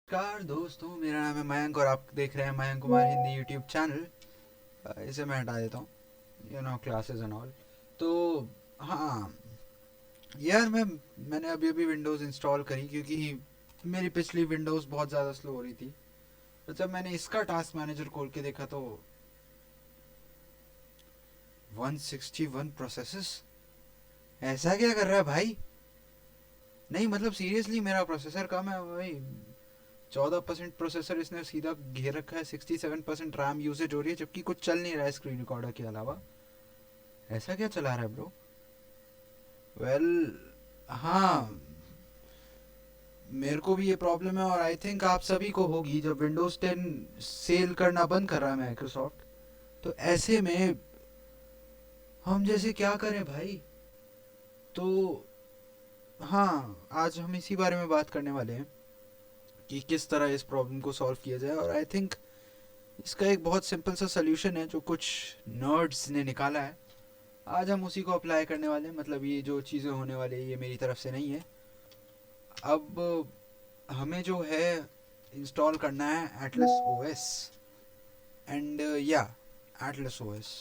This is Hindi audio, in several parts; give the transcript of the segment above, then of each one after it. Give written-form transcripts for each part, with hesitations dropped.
नमस्कार दोस्तों, मेरा नाम है मयंक और आप देख रहे हैं मयंक कुमार हिंदी यूट्यूब चैनल। इसे मैं हटा देता हूँ, क्लासेस एंड ऑल। तो हाँ यार, मैंने अभी अभी विंडोज़ इंस्टॉल करी क्योंकि मेरी पिछली विंडोज़ बहुत ज़्यादा स्लो हो रही थी। तो जब मैंने इसका टास्क मैनेजर खोल के देखा तो 161 प्रोसेसेस, ऐसा क्या कर रहा है भाई? नहीं मतलब सीरियसली, मेरा प्रोसेसर कम है भाई। 14% प्रोसेसर इसने सीधा घेर रखा है, 67% रैम यूसेज हो रही है, जबकि कुछ चल नहीं रहा है स्क्रीन रिकॉर्डर के अलावा। ऐसा क्या चला रहा है ब्रो? वेल, हाँ, मेरे को भी ये प्रॉब्लम है और आई थिंक आप सभी को होगी। जब विंडोज 10 सेल करना बंद कर रहा है माइक्रोसॉफ्ट, तो ऐसे में हम जैसे क्या करें भाई? तो हाँ, आज हम इसी बारे में बात करने वाले हैं कि किस तरह इस प्रॉब्लम को सॉल्व किया जाए। और आई थिंक इसका एक बहुत सिंपल सा सोल्यूशन है जो कुछ नर्ड्स ने निकाला है। आज हम उसी को अप्लाई करने वाले हैं। मतलब ये जो चीज़ें होने वाली है ये मेरी तरफ से नहीं है। अब हमें जो है इंस्टॉल करना है एटलस ओएस। एंड या एटलस ओएस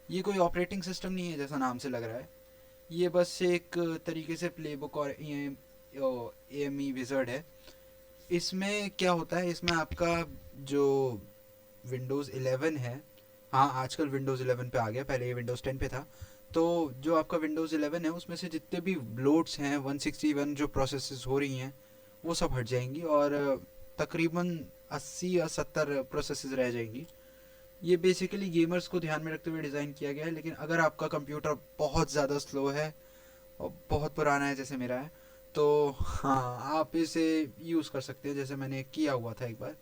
ये कोई ऑपरेटिंग सिस्टम नहीं है जैसा नाम से लग रहा है। ये बस एक तरीके से प्लेबुक और ए एम ई विजर्ड है। इसमें क्या होता है, इसमें आपका जो विंडोज़ 11 है, हाँ आजकल विंडोज़ 11 पे आ गया, पहले ये विंडोज़ 10 पे था। तो जो आपका विंडोज़ 11 है उसमें से जितने भी लोड्स हैं, 161 जो प्रोसेसेस हो रही हैं वो सब हट जाएंगी और तकरीबन 80 या 70 प्रोसेसेस रह जाएंगी। ये बेसिकली गेमर्स को ध्यान में रखते हुए डिज़ाइन किया गया है। लेकिन अगर आपका कंप्यूटर बहुत ज़्यादा स्लो है और बहुत पुराना है जैसे मेरा है, तो हाँ आप इसे यूज़ कर सकते हैं जैसे मैंने किया हुआ था एक बार।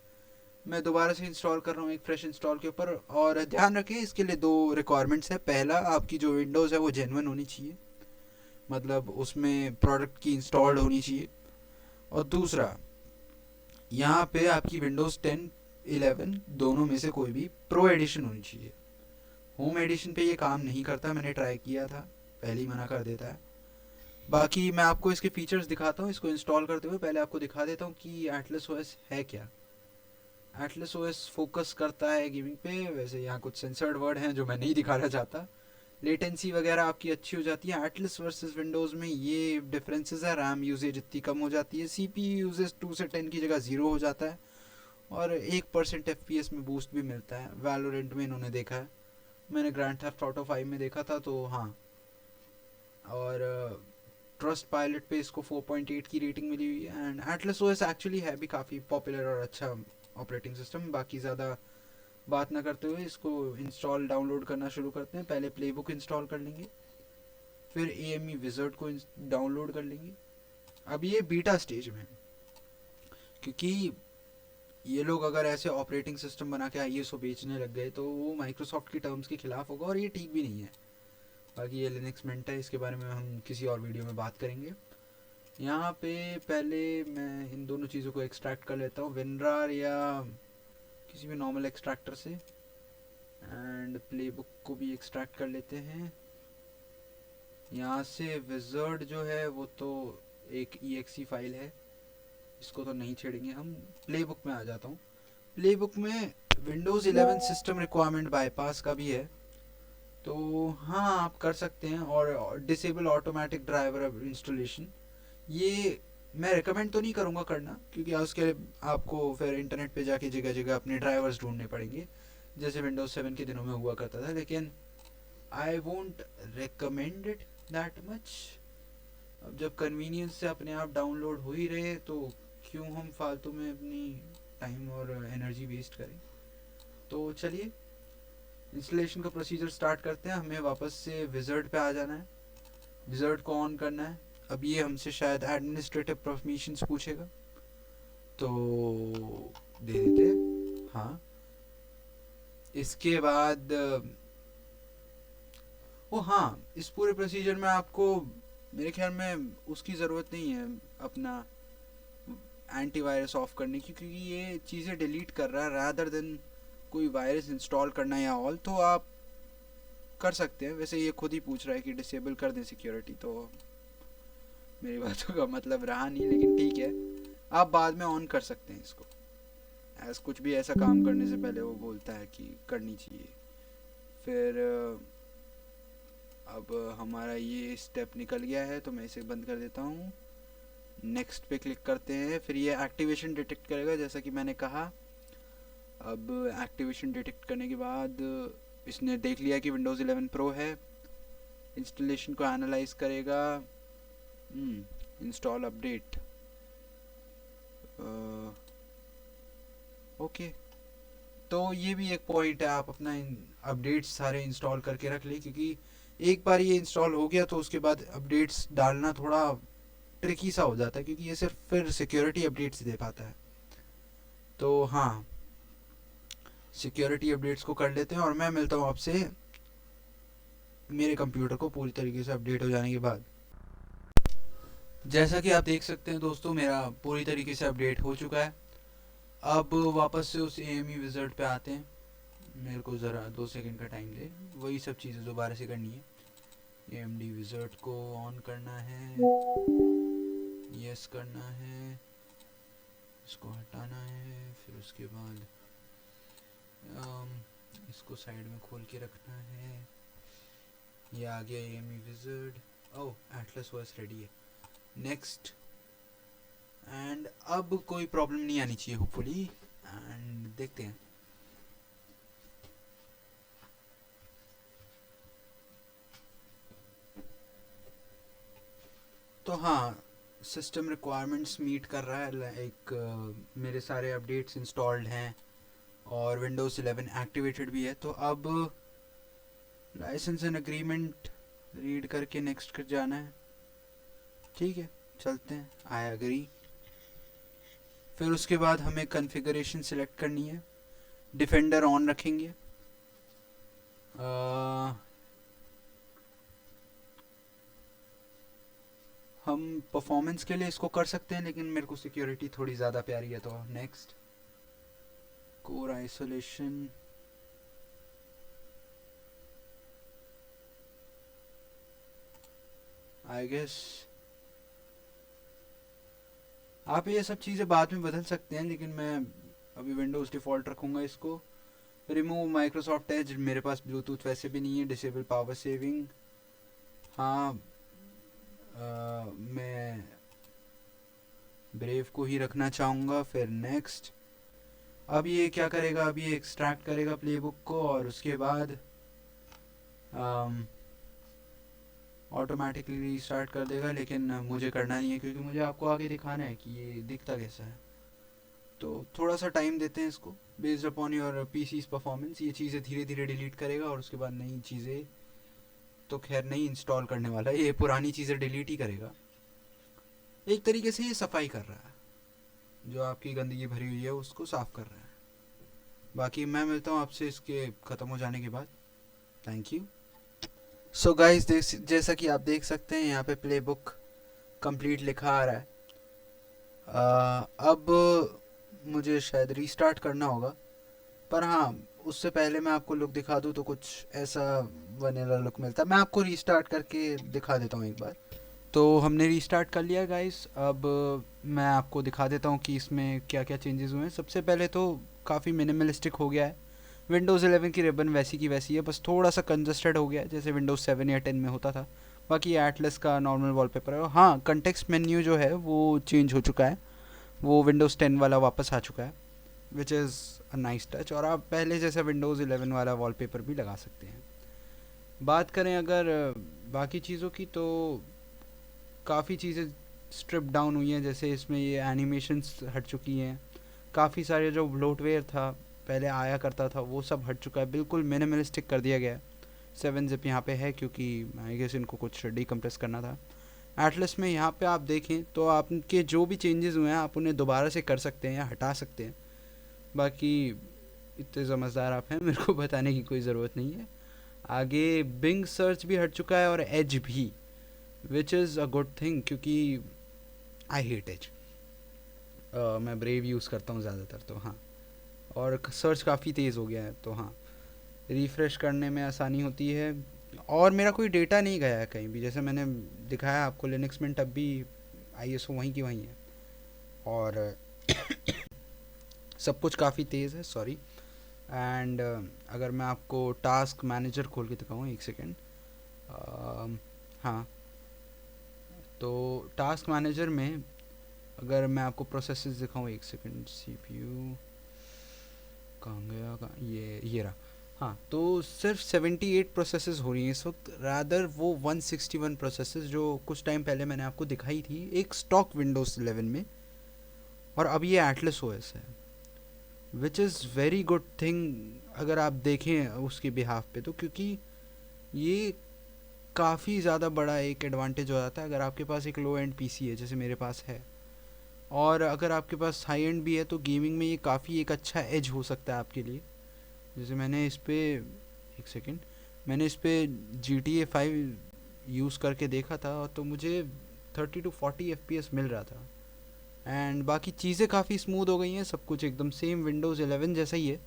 मैं दोबारा से इंस्टॉल कर रहा हूँ एक फ्रेश इंस्टॉल के ऊपर। और ध्यान रखें, इसके लिए दो रिक्वायरमेंट्स है। पहला, आपकी जो विंडोज़ है वो जेन्युइन होनी चाहिए, मतलब उसमें प्रोडक्ट की इंस्टॉल्ड होनी चाहिए। और दूसरा, यहाँ पे आपकी विंडोज़ 10 11 दोनों में से कोई भी प्रो एडिशन होनी चाहिए। होम एडिशन पे ये काम नहीं करता, मैंने ट्राई किया था, पहले ही मना कर देता है। बाकी मैं आपको इसके फीचर्स दिखाता हूँ। इसको इंस्टॉल करते हुए पहले आपको दिखा देता हूँ कि एटलस ओएस है क्या। एटलस ओएस फोकस करता है गेमिंग पे। वैसे यहाँ कुछ सेंसर्ड वर्ड हैं जो मैं नहीं दिखाना चाहता। लेटेंसी वगैरह आपकी अच्छी हो जाती है। एटलस वर्सेस विंडोज़ में ये डिफरेंसेस है, रैम यूजेज इतनी कम हो जाती है, सी पी यूजेज 2 से 10 की जगह 0 हो जाता है, और 1% एफ पी एस में बूस्ट भी मिलता है। वैलोरेंट में इन्होंने देखा है, मैंने ग्रैंड थेफ्ट ऑटो 5 में देखा था, तो हाँ। और ट्रस्ट पायलट पे इसको 4.8 की रेटिंग मिली हुई है। एंड एटलस ओएस एक्चुअली है भी काफ़ी पॉपुलर और अच्छा ऑपरेटिंग सिस्टम। बाकी ज़्यादा बात ना करते हुए इसको इंस्टॉल डाउनलोड करना शुरू करते हैं। पहले प्लेबुक इंस्टॉल कर लेंगे, फिर ए एम ई विजर्ड को डाउनलोड कर लेंगे। अब ये बीटा स्टेज में है, क्योंकि ये लोग अगर ऐसे ऑपरेटिंग सिस्टम बना के आई बेचने लग गए तो वो माइक्रोसॉफ्ट की टर्म्स के खिलाफ होगा और ये ठीक भी नहीं है। बाकी ये लिनक्स मिंट है, इसके बारे में हम किसी और वीडियो में बात करेंगे। यहाँ पे पहले मैं इन दोनों चीज़ों को एक्सट्रैक्ट कर लेता हूँ, विनरार या किसी भी नॉर्मल एक्सट्रैक्टर से। एंड प्लेबुक को भी एक्सट्रैक्ट कर लेते हैं। यहाँ से विजर्ड जो है वो तो एक EXE फाइल है, इसको तो नहीं छेड़ेंगे हम। प्लेबुक में आ जाता हूँ। प्लेबुक में विंडोज़ 11 सिस्टम रिक्वायरमेंट बाईपास का भी है, तो हाँ आप कर सकते हैं। और डिसेबल ऑटोमेटिक ड्राइवर इंस्टॉलेशन, ये मैं रिकमेंड तो नहीं करूँगा करना, क्योंकि उसके लिए आपको फिर इंटरनेट पे जाके जगह जगह अपने ड्राइवर्स ढूंढने पड़ेंगे जैसे विंडोज़ 7 के दिनों में हुआ करता था। लेकिन I won't recommend it that much. अब जब कन्वीनियंस से अपने आप डाउनलोड हो ही रहे तो क्यों हम फालतू में अपनी टाइम और एनर्जी वेस्ट करें। तो चलिए इंस्टॉलेशन का प्रोसीजर स्टार्ट करते हैं। हमें वापस से विजर्ड पे आ जाना है, विजर्ड को ऑन करना है। अब ये हमसे शायद एडमिनिस्ट्रेटिव परमिशंस पूछेगा, तो दे देते हैं हाँ। इसके बाद ओ हाँ, इस पूरे प्रोसीजर में आपको मेरे ख्याल में उसकी ज़रूरत नहीं है अपना एंटीवायरस ऑफ करने की, क्योंकि ये चीज़ें डिलीट कर रहा है रादर देन कोई वायरस इंस्टॉल करना या ऑल। तो आप कर सकते हैं। वैसे ये खुद ही पूछ रहा है कि डिसेबल कर दें सिक्योरिटी, तो मेरी बातों का मतलब रहा नहीं, लेकिन ठीक है। आप बाद में ऑन कर सकते हैं इसको। एज कुछ भी ऐसा काम करने से पहले वो बोलता है कि करनी चाहिए। फिर अब हमारा ये स्टेप निकल गया है तो मैं इसे बंद कर देता हूँ। नेक्स्ट पे क्लिक करते हैं। फिर ये एक्टिवेशन डिटेक्ट करेगा जैसा कि मैंने कहा। अब एक्टिवेशन डिटेक्ट करने के बाद इसने देख लिया कि विंडोज़ 11 प्रो है। इंस्टॉलेशन को एनालाइज करेगा। Install update. ओके, तो ये भी एक पॉइंट है, आप अपना अपडेट्स सारे इंस्टॉल करके रख लें, क्योंकि एक बार ये इंस्टॉल हो गया तो उसके बाद अपडेट्स डालना थोड़ा ट्रिकी सा हो जाता है, क्योंकि ये सिर्फ फिर सिक्योरिटी अपडेट्स दे पाता है। तो हाँ, सिक्योरिटी अपडेट्स को कर लेते हैं और मैं मिलता हूँ आपसे मेरे कंप्यूटर को पूरी तरीके से अपडेट हो जाने के बाद। जैसा कि आप देख सकते हैं दोस्तों, मेरा पूरी तरीके से अपडेट हो चुका है। अब वापस से उस AME विज़र्ड पे आते हैं। मेरे को ज़रा 2 सेकंड का टाइम दे, वही सब चीज़ें दोबारा से करनी है। AMD विज़र्ड को ऑन करना है, यस करना है, इसको हटाना है, फिर उसके बाद इसको साइड में खोल के रखना है। ये आ गया AME विज़र्ड। ओह, एटलस OS रेडी है। नेक्स्ट। एंड अब कोई प्रॉब्लम नहीं आनी चाहिए होपफुली। एंड देखते हैं। तो हाँ, सिस्टम रिक्वायरमेंट्स मीट कर रहा है। लाइक मेरे सारे अपडेट्स इंस्टॉल्ड हैं और विंडोज़ 11 एक्टिवेटेड भी है। तो अब लाइसेंस एंड एग्रीमेंट रीड करके नेक्स्ट कर जाना है। ठीक है, चलते हैं। I agree. फिर उसके बाद हमें कॉन्फ़िगरेशन सिलेक्ट करनी है। डिफेंडर ऑन रखेंगे। हम परफॉर्मेंस के लिए इसको कर सकते हैं, लेकिन मेरे को सिक्योरिटी थोड़ी ज़्यादा प्यारी है। तो next. Core isolation. I guess आप ये सब चीज़ें बाद में बदल सकते हैं, लेकिन मैं अभी विंडोज़ डिफ़ॉल्ट रखूँगा इसको। रिमूव माइक्रोसॉफ्ट एज, मेरे पास ब्लूटूथ वैसे भी नहीं है। डिसेबल पावर सेविंग, हाँ, मैं ब्रेव को ही रखना चाहूँगा। फिर नेक्स्ट। अब ये क्या करेगा, अब ये एक्सट्रैक्ट करेगा प्लेबुक को और उसके बाद ऑटोमेटिकली रीस्टार्ट कर देगा। लेकिन मुझे करना नहीं है, क्योंकि मुझे आपको आगे दिखाना है कि ये दिखता कैसा है। तो थोड़ा सा टाइम देते हैं इसको। Based upon your PC's performance ये चीज़ें धीरे धीरे डिलीट करेगा और उसके बाद नई चीज़ें तो खैर नहीं इंस्टॉल करने वाला है, ये पुरानी चीज़ें डिलीट ही करेगा। एक तरीके से ये सफाई कर रहा है, जो आपकी गंदगी भरी हुई है उसको साफ़ कर रहा है। बाकी मैं मिलता हूँ आपसे इसके ख़त्म हो जाने के बाद। Thank you. सो गाइस, जैसा कि आप देख सकते हैं यहाँ पे प्ले बुक कंप्लीट लिखा आ रहा है। अब मुझे शायद रीस्टार्ट करना होगा, पर हाँ, उससे पहले मैं आपको लुक दिखा दूँ तो कुछ ऐसा वनीला लुक मिलता है। मैं आपको रीस्टार्ट करके दिखा देता हूँ एक बार। तो हमने रीस्टार्ट कर लिया गाइस। अब मैं आपको दिखा देता हूँ कि इसमें क्या क्या चेंजेस हुए हैं। सबसे पहले तो काफ़ी मिनिमलिस्टिक हो गया है। विंडोज़ 11 की रिबन वैसी की वैसी है, बस थोड़ा सा कंजस्टेड हो गया है, जैसे विंडोज़ 7 या 10 में होता था। बाकी एटलस का नॉर्मल वॉलपेपर है। हाँ, कंटेक्स्ट मेन्यू जो है वो चेंज हो चुका है, वो विंडोज़ 10 वाला वापस आ चुका है, which is a nice touch. और आप पहले जैसा विंडोज़ 11 वाला वॉलपेपर भी लगा सकते हैं। बात करें अगर बाकी चीज़ों की, तो काफ़ी चीज़ें स्ट्रिप डाउन हुई हैं। जैसे इसमें ये एनिमेशंस हट चुकी हैं। काफ़ी सारे जो ब्लोटवेयर था पहले आया करता था वो सब हट चुका है, बिल्कुल मिनिमलिस्टिक कर दिया गया है। 7 ज़िप यहाँ पे है, क्योंकि आई गेस इनको कुछ डीकम्प्रेस करना था। एटलस में यहाँ पे आप देखें तो आपके जो भी चेंजेस हुए हैं आप उन्हें दोबारा से कर सकते हैं या हटा सकते हैं। बाकी इतने समझदार आप हैं, मेरे को बताने की कोई ज़रूरत नहीं है। आगे बिंग सर्च भी हट चुका है और एज भी, which is a good thing, क्योंकि आई हेट एज। मैं ब्रेव यूज़ करता हूँ ज़्यादातर। तो हाँ, और सर्च काफ़ी तेज़ हो गया है। तो हाँ, रिफ़्रेश करने में आसानी होती है। और मेरा कोई डेटा नहीं गया है कहीं भी, जैसे मैंने दिखाया आपको लिनक्स में, तब भी ISO वहीं की वहीं है। और सब कुछ काफ़ी तेज़ है, सॉरी। एंड अगर मैं आपको टास्क मैनेजर खोल के दिखाऊँ, एक सेकेंड। हाँ, तो टास्क मैनेजर में अगर मैं आपको प्रोसेसेस दिखाऊँ, एक सेकेंड, सीपीयू कहाँ गया, कहाँ, ये रहा। हाँ, तो सिर्फ 78 प्रोसेसेस हो रही हैं इस वक्त, रादर वो 161 प्रोसेसेस जो कुछ टाइम पहले मैंने आपको दिखाई थी एक स्टॉक विंडोज़ 11 में, और अब ये एटलस ओएस है, which is very good thing अगर आप देखें उसके बिहाफ पे तो, क्योंकि ये काफ़ी ज़्यादा बड़ा एक एडवांटेज हो जाता है अगर आपके पास एक लो एंड पीसी है जैसे मेरे पास है, और अगर आपके पास हाई एंड भी है तो गेमिंग में ये काफ़ी एक अच्छा एज हो सकता है आपके लिए। जैसे मैंने इस पे, एक सेकेंड, मैंने इस पे GTA 5 यूज़ करके देखा था तो मुझे 30 to 40 FPS मिल रहा था, एंड बाकी चीज़ें काफ़ी स्मूथ हो गई हैं, सब कुछ एकदम सेम विंडोज़ 11 जैसा ही है।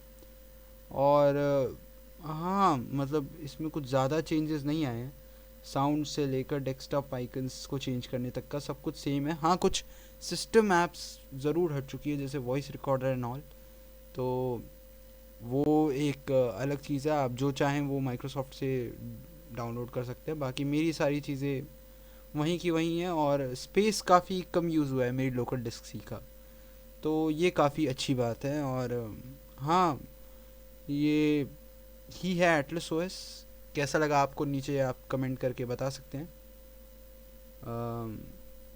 और हाँ, मतलब इसमें कुछ ज़्यादा चेंजेस नहीं आए हैं, साउंड से लेकर डेस्कटॉप आइकन्स को चेंज करने तक का सब कुछ सेम है। हाँ, कुछ सिस्टम ऐप्स ज़रूर हट चुकी है जैसे वॉइस रिकॉर्डर एंड ऑल, तो वो एक अलग चीज़ है, आप जो चाहें वो माइक्रोसॉफ्ट से डाउनलोड कर सकते हैं। बाकी मेरी सारी चीज़ें वहीं की वहीं हैं, और स्पेस काफ़ी कम यूज़ हुआ है मेरी लोकल डिस्क सी का, तो ये काफ़ी अच्छी बात है। और हाँ, ये ही है एटलस ओएस। कैसा लगा आपको नीचे आप कमेंट करके बता सकते हैं।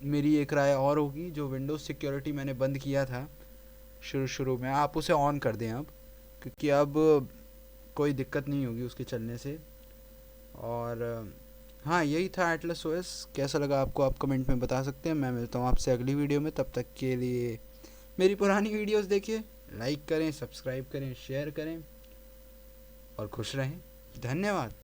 मेरी एक राय और होगी, जो विंडोज़ सिक्योरिटी मैंने बंद किया था शुरू शुरू में, आप उसे ऑन कर दें अब, क्योंकि अब कोई दिक्कत नहीं होगी उसके चलने से। और हाँ, यही था एटलस ओएस। कैसा लगा आपको आप कमेंट में बता सकते हैं। मैं मिलता हूँ आपसे अगली वीडियो में, तब तक के लिए मेरी पुरानी वीडियोस देखिए, लाइक करें, सब्सक्राइब करें, शेयर करें और खुश रहें। धन्यवाद।